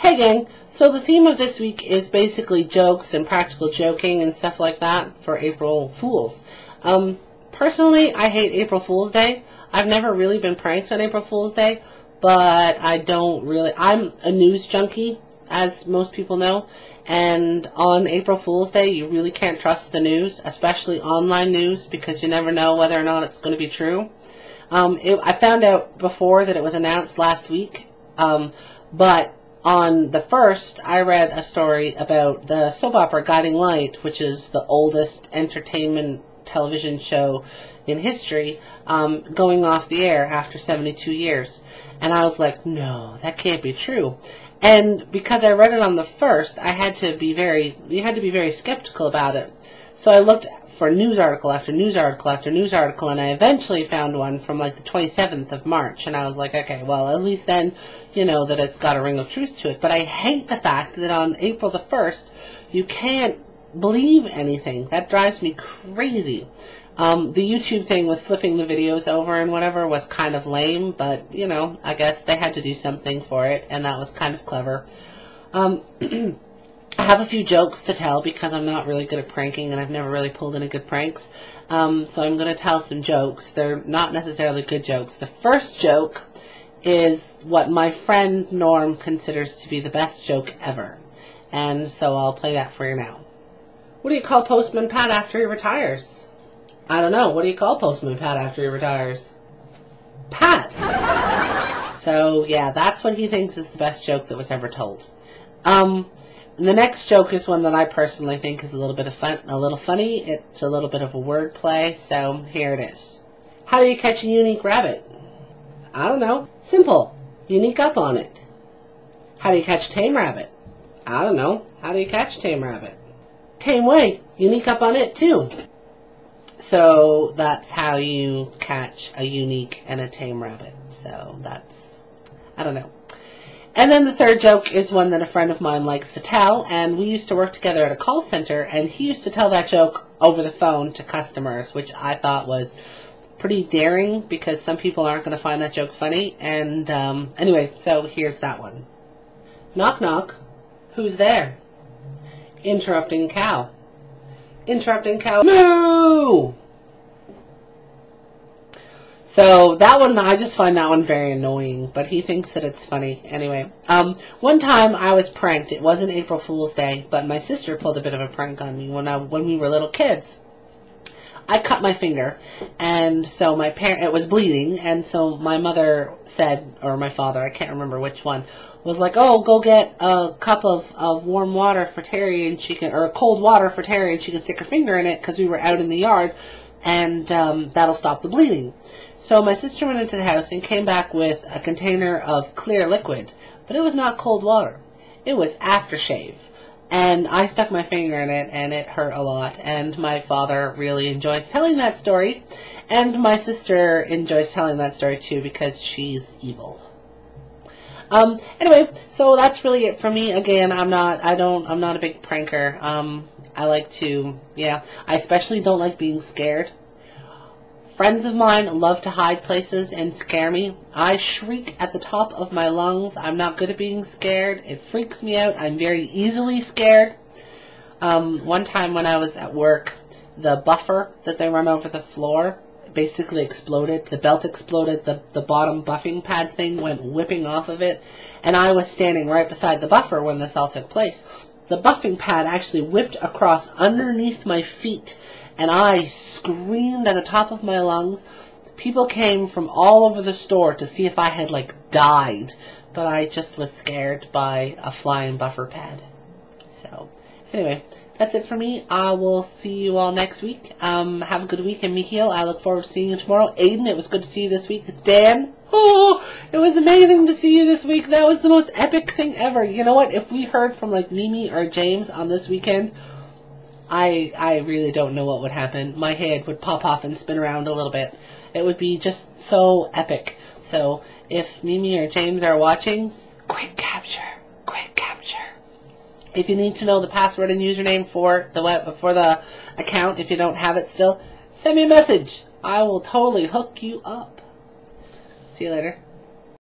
Hey gang, so the theme of this week is basically jokes and practical joking and stuff like that for April Fools. Personally, I hate April Fool's Day. I've never really been pranked on April Fool's Day, but I'm a news junkie, as most people know, and on April Fool's Day, you really can't trust the news, especially online news, because you never know whether or not it's going to be true. I found out before that it was announced last week, but on the 1st, I read a story about the soap opera Guiding Light, which is the oldest entertainment television show in history, going off the air after 72 years. And I was like, no, that can't be true. And because I read it on the 1st, you had to be very skeptical about it. So I looked for news article after news article after news article, and I eventually found one from like the 27th of March, and I was like, okay, well, at least then you know that it's got a ring of truth to it. But I hate the fact that on April the 1st, you can't believe anything. That drives me crazy. The YouTube thing with flipping the videos over and whatever was kind of lame, but, you know, I guess they had to do something for it, and that was kind of clever. I have a few jokes to tell because I'm not really good at pranking and I've never really pulled any good pranks. So I'm going to tell some jokes. They're not necessarily good jokes. The first joke is what my friend Norm considers to be the best joke ever. And so I'll play that for you now. What do you call Postman Pat after he retires? I don't know. What do you call Postman Pat after he retires? Pat! So, yeah, that's what he thinks is the best joke that was ever told. The next joke is one that I personally think is a little funny. It's a little bit of a word play, so here it is. How do you catch a unique rabbit? I don't know. Simple. Unique up on it. How do you catch a tame rabbit? I don't know. How do you catch a tame rabbit? Tame way. Unique up on it, too. So that's how you catch a unique and a tame rabbit. So that's, I don't know. And then the third joke is one that a friend of mine likes to tell, and we used to work together at a call center, and he used to tell that joke over the phone to customers, which I thought was pretty daring, because some people aren't going to find that joke funny. And anyway, so here's that one. Knock knock. Who's there? Interrupting cow. Interrupting cow. Moo! So that one, I just find that one very annoying, but he thinks that it's funny. Anyway, one time I was pranked. It wasn't April Fool's Day, but my sister pulled a bit of a prank on me when we were little kids. I cut my finger, and so it was bleeding, and so my mother said, or my father, I can't remember which one, was like, oh, go get a cup of warm water for Terry, and or cold water for Terry, and she can stick her finger in it, because we were out in the yard, and that'll stop the bleeding. So my sister went into the house and came back with a container of clear liquid, but it was not cold water. It was aftershave. And I stuck my finger in it, and it hurt a lot. And my father really enjoys telling that story, and my sister enjoys telling that story too because she's evil. Anyway, so that's really it for me. Again, I'm not a big pranker. I especially don't like being scared. Friends of mine love to hide places and scare me. I shriek at the top of my lungs. I'm not good at being scared. It freaks me out. I'm very easily scared. One time when I was at work, the buffer that they run over the floor basically exploded. The belt exploded. The bottom buffing pad thing went whipping off of it. And I was standing right beside the buffer when this all took place. The buffing pad actually whipped across underneath my feet, and I screamed at the top of my lungs. People came from all over the store to see if I had, died. But I just was scared by a flying buffer pad. So, anyway, that's it for me. I will see you all next week. Have a good week, and Michiel, I look forward to seeing you tomorrow. Aiden, it was good to see you this week. Dan, oh, it was amazing to see you this week. That was the most epic thing ever. You know what? If we heard from, Mimi or James on this weekend, I really don't know what would happen. My head would pop off and spin around a little bit. It would be just so epic. So, if Mimi or James are watching, quick capture. Quick capture. If you need to know the password and username for the account, if you don't have it still, send me a message. I will totally hook you up. See you later.